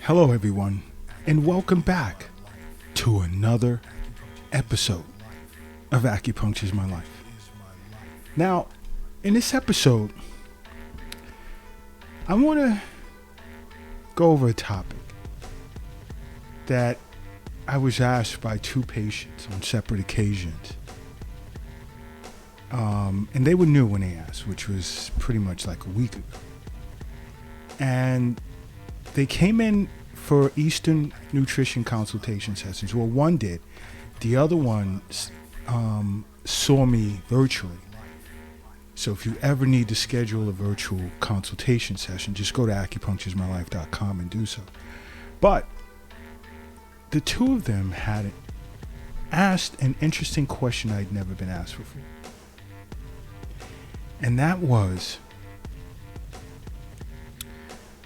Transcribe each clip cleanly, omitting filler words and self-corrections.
Hello, everyone, and welcome back to another episode of Acupuncture is My Life. Now, in this episode, I want to go over a topic that I was asked by two patients on separate occasions. And they were new when they asked, which was pretty much like a week ago. And they came in for Eastern nutrition consultation sessions. Well, one did. The other one saw me virtually. So if you ever need to schedule a virtual consultation session, just go to acupunctureismylife.com and do so. But the two of them had asked an interesting question I'd never been asked before. And that was,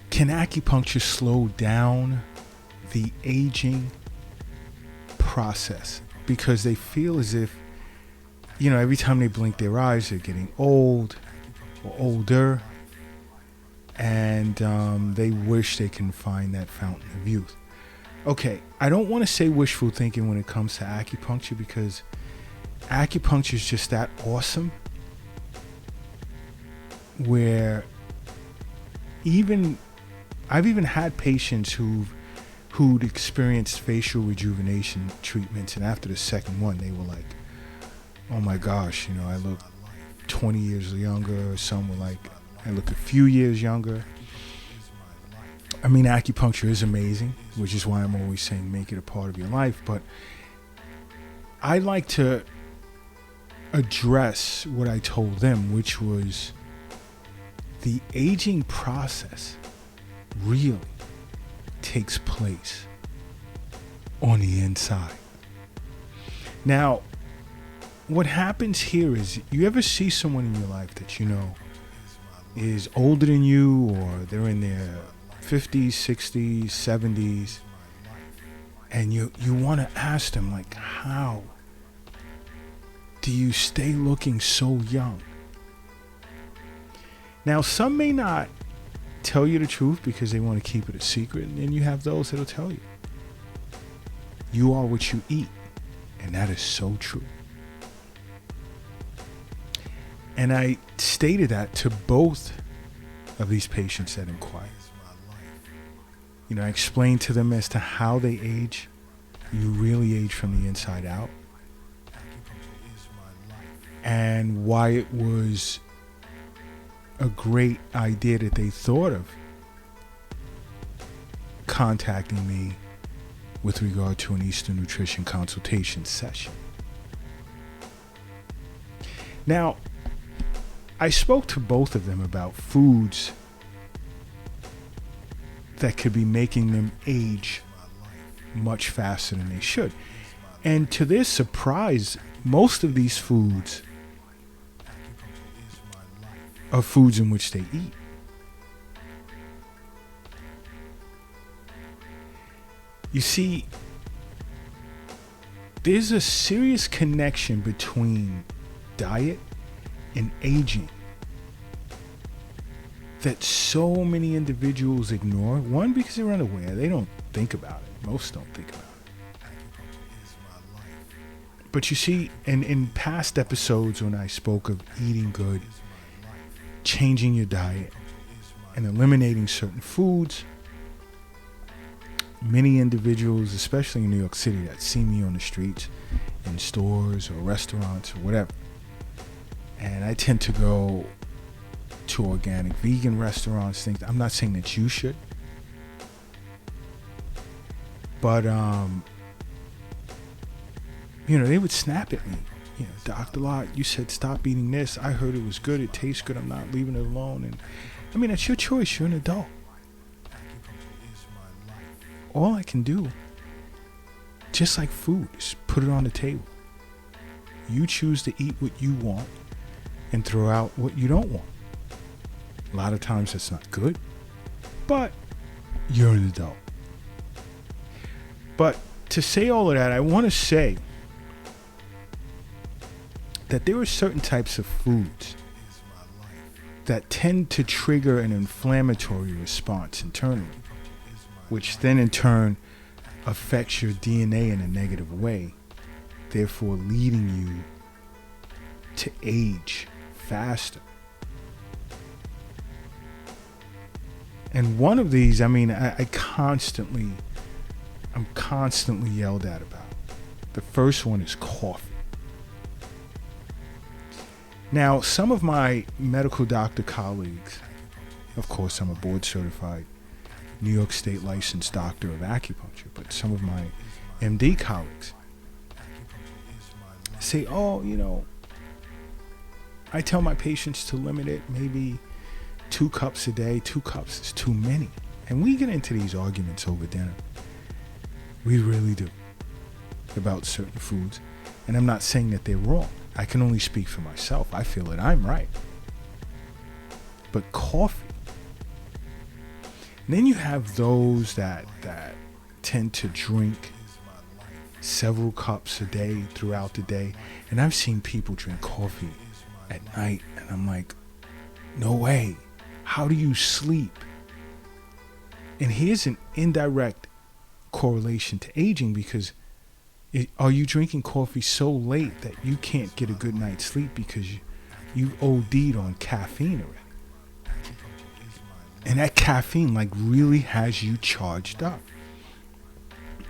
can acupuncture slow down the aging process? Because they feel as if, every time they blink their eyes, they're getting old or older. And they wish they can find that fountain of youth. Okay, I don't want to say wishful thinking when it comes to acupuncture, because acupuncture is just that awesome, where I've even had patients who'd experienced facial rejuvenation treatments, and after the second one, they were like, "Oh my gosh, I look 20 years younger." Some were like, "I look a few years younger." I mean, acupuncture is amazing, which is why I'm always saying make it a part of your life. But I like to address what I told them, which was the aging process really takes place on the inside. Now, what happens here is, you ever see someone in your life that is older than you, or they're in their 50s, 60s, 70s, and you want to ask them, like, how do you stay looking so young? Now, some may not tell you the truth because they want to keep it a secret, and then you have those that'll tell you. You are what you eat, and that is so true. And I stated that to both of these patients that inquired. I explained to them as to how they age. You really age from the inside out. And why it was a great idea that they thought of contacting me with regard to an Eastern nutrition consultation session. Now, I spoke to both of them about foods that could be making them age much faster than they should. And to their surprise, most of these foods are foods in which they eat. You see, there's a serious connection between diet and aging that so many individuals ignore. One, because they're unaware. They don't think about it. Most don't think about it. But you see, in past episodes when I spoke of eating good, changing your diet, and eliminating certain foods, many individuals, especially in New York City, that see me on the streets, in stores or restaurants or whatever, and I tend to go to organic vegan restaurants. I'm not saying that you should, but they would snap at me. Dr. Lott, you said stop eating this. I heard it was good. It tastes good. I'm not leaving it alone. And I mean, that's your choice. You're an adult. All I can do, just like food, is put it on the table. You choose to eat what you want and throw out what you don't want. A lot of times that's not good, but you're an adult. But to say all of that, I want to say that there are certain types of foods that tend to trigger an inflammatory response internally. which then in turn affects your DNA in a negative way, therefore leading you to age faster. And one of these, I'm constantly yelled at about. The first one is coffee. Now, some of my medical doctor colleagues, of course, I'm a board certified New York State licensed doctor of acupuncture, but some of my MD colleagues say, I tell my patients to limit it maybe 2 cups a day. 2 cups is too many. And we get into these arguments over dinner. We really do. About certain foods. And I'm not saying that they're wrong. I can only speak for myself. I feel that I'm right. But coffee. And then you have those that tend to drink several cups a day throughout the day. And I've seen people drink coffee at night. And I'm like, no way. How do you sleep? And here's an indirect correlation to aging, because are you drinking coffee so late that you can't get a good night's sleep because you OD'd on caffeine already? And that caffeine really has you charged up.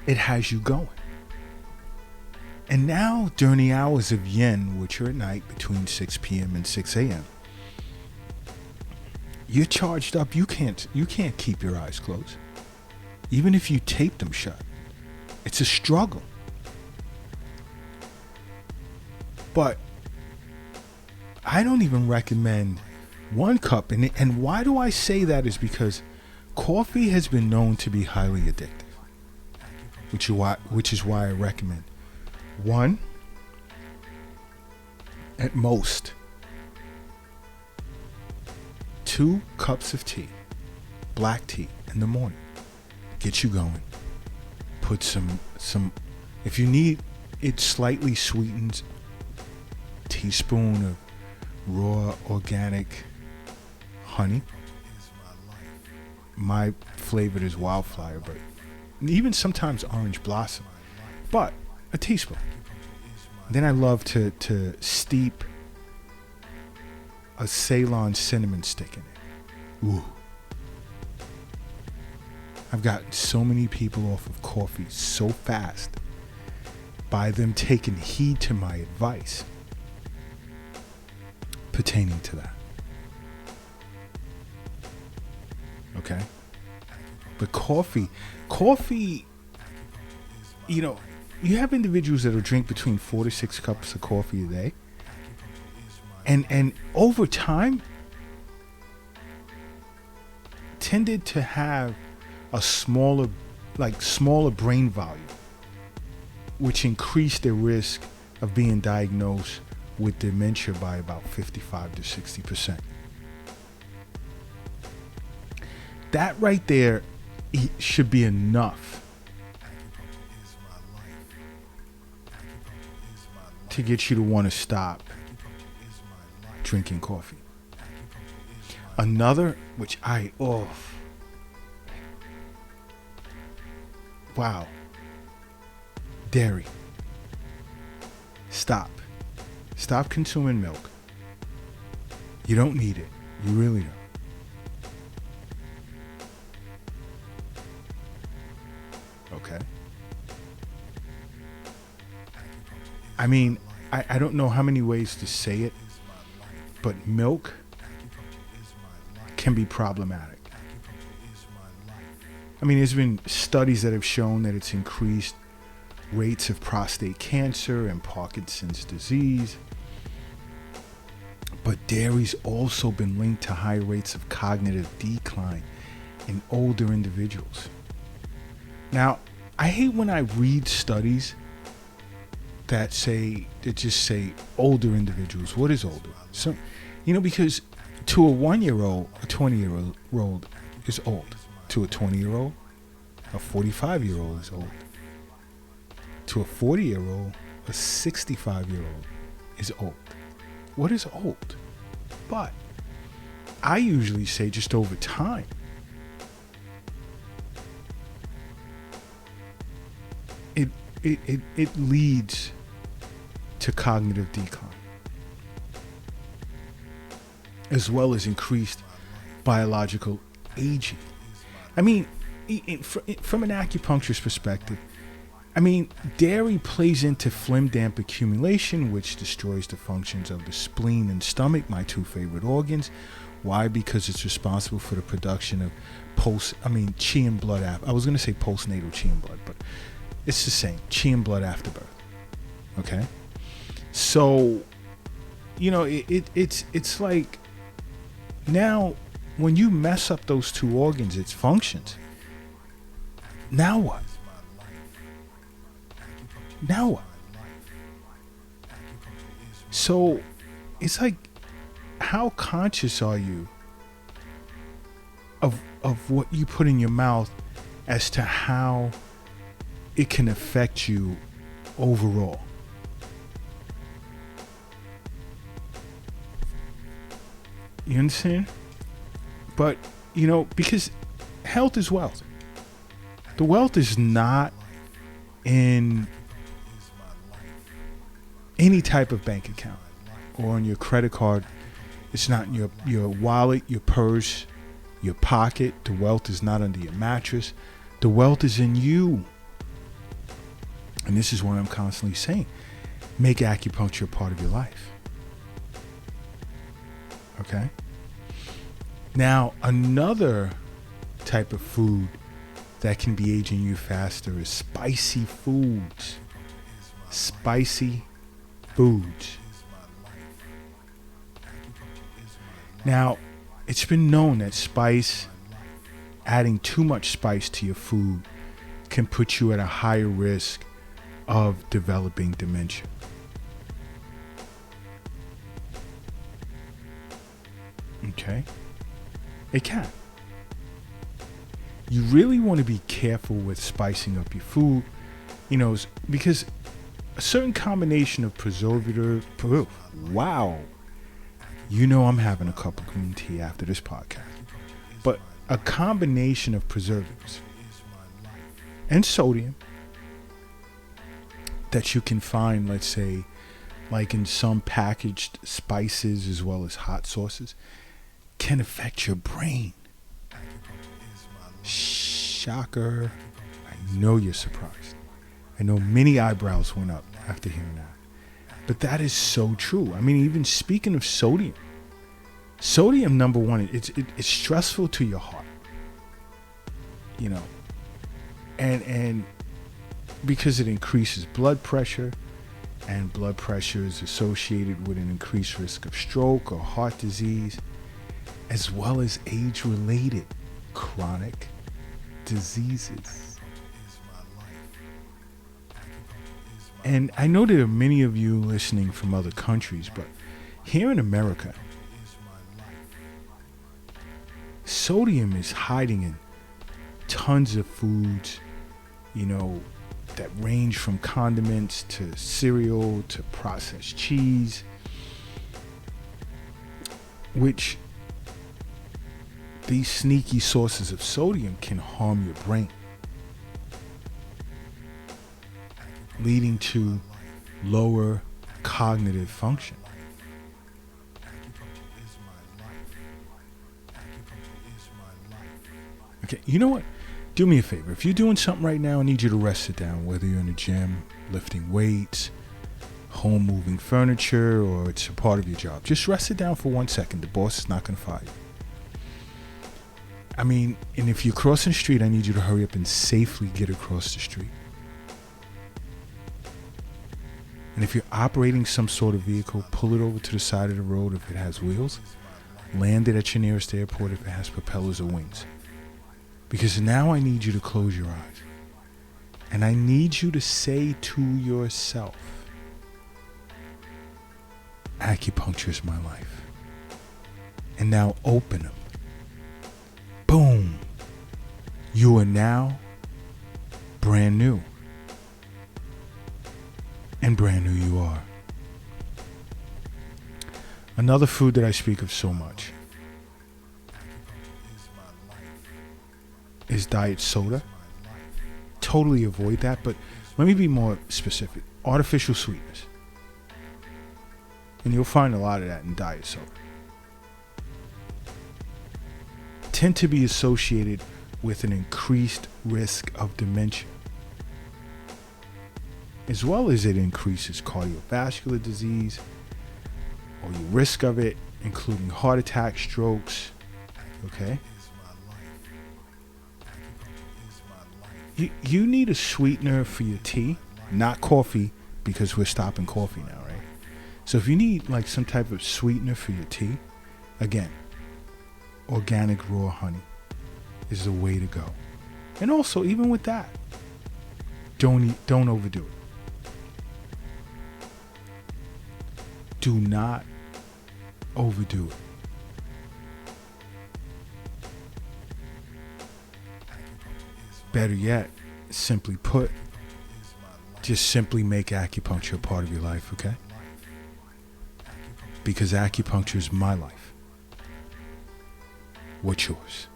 It has you going. And now during the hours of yin, which are at night between 6 p.m. and 6 a.m., you're charged up. You can't keep your eyes closed. Even if you tape them shut. It's a struggle. But I don't even recommend 1 cup. And why do I say that is because coffee has been known to be highly addictive, which is why I recommend 1, at most, 2 cups of tea, black tea in the morning. Get you going. Put some, if you need it slightly sweetened, teaspoon of raw organic honey. My favorite is wildflower, but even sometimes orange blossom. But a teaspoon. Then I love to steep a Ceylon cinnamon stick in it. Ooh. I've gotten so many people off of coffee so fast by them taking heed to my advice pertaining to that. Okay? But coffee, you have individuals that will drink between 4 to 6 cups of coffee a day. And over time, tended to have a smaller brain volume, which increased their risk of being diagnosed with dementia by about 55 to 60%. That right there should be enough to get you to want to stop drinking coffee. Another, which wow. Dairy. Stop consuming milk. You don't need it. You really don't. Okay. I don't know how many ways to say it, but milk can be problematic. There's been studies that have shown that it's increased rates of prostate cancer and Parkinson's disease. But dairy's also been linked to high rates of cognitive decline in older individuals. Now, I hate when I read studies that just say older individuals. What is older? So, because to a 1-year-old, a 20-year-old is old. To a 20-year-old, a 45-year-old is old. To a 40-year-old, a 65-year-old is old. What is old? But I usually say just over time, it leads to cognitive decline, as well as increased biological aging. I mean, from an acupuncturist perspective, I mean, dairy plays into phlegm damp accumulation, which destroys the functions of the spleen and stomach, my two favorite organs. Why? Because it's responsible for the production of chi and blood. I was going to say postnatal chi and blood, but it's the same. Chi and blood after birth. Okay? So, it's like now when you mess up those two organs, its functions, now what? Now what? So it's like, how conscious are you of what you put in your mouth as to how it can affect you overall? You understand? But, because health is wealth. The wealth is not in any type of bank account or on your credit card. It's not in your wallet, your purse, your pocket. The wealth is not under your mattress. The wealth is in you. And this is what I'm constantly saying. Make acupuncture a part of your life. Okay? Now, another type of food that can be aging you faster is spicy foods. Spicy foods. Now, it's been known that adding too much spice to your food can put you at a higher risk of developing dementia. Okay? It can. You really want to be careful with spicing up your food, because a certain combination of preservative. Wow. I'm having a cup of green tea after this podcast. But a combination of preservatives and sodium that you can find, let's say, like in some packaged spices as well as hot sauces, can affect your brain. Shocker. I know you're surprised. I know many eyebrows went up after hearing that. But that is so true. I mean, even speaking of sodium, number one, it's stressful to your heart. And because it increases blood pressure, and blood pressure is associated with an increased risk of stroke or heart disease, as well as age-related chronic diseases. And I know there are many of you listening from other countries, but here in America, sodium is hiding in tons of foods, that range from condiments to cereal to processed cheese, which these sneaky sources of sodium can harm your brain, leading to lower cognitive function. Okay, you know what? Do me a favor. If you're doing something right now, I need you to rest it down, whether you're in the gym, lifting weights, home moving furniture, or it's a part of your job. Just rest it down for 1 second. The boss is not going to fire you. I mean, and if you're crossing the street, I need you to hurry up and safely get across the street. And if you're operating some sort of vehicle, pull it over to the side of the road if it has wheels. Land it at your nearest airport if it has propellers or wings. Because now I need you to close your eyes. And I need you to say to yourself, acupuncture is my life. And now open them. Boom. You are now brand new. And brand new you are. Another food that I speak of so much is diet soda. Totally avoid that, but Let me be more specific. Artificial sweetness. And you'll find a lot of that in diet soda. Tend to be associated with an increased risk of dementia, as well as it increases cardiovascular disease, or your risk of it, including heart attack, strokes. Okay? You need a sweetener for your tea, not coffee, because we're stopping coffee now, right? So if you need like some type of sweetener for your tea, again, organic raw honey is the way to go. And also, even with that, don't overdo it. Do not overdo it. Better yet, simply put, just simply make acupuncture a part of your life, okay? Because acupuncture is my life. What's yours?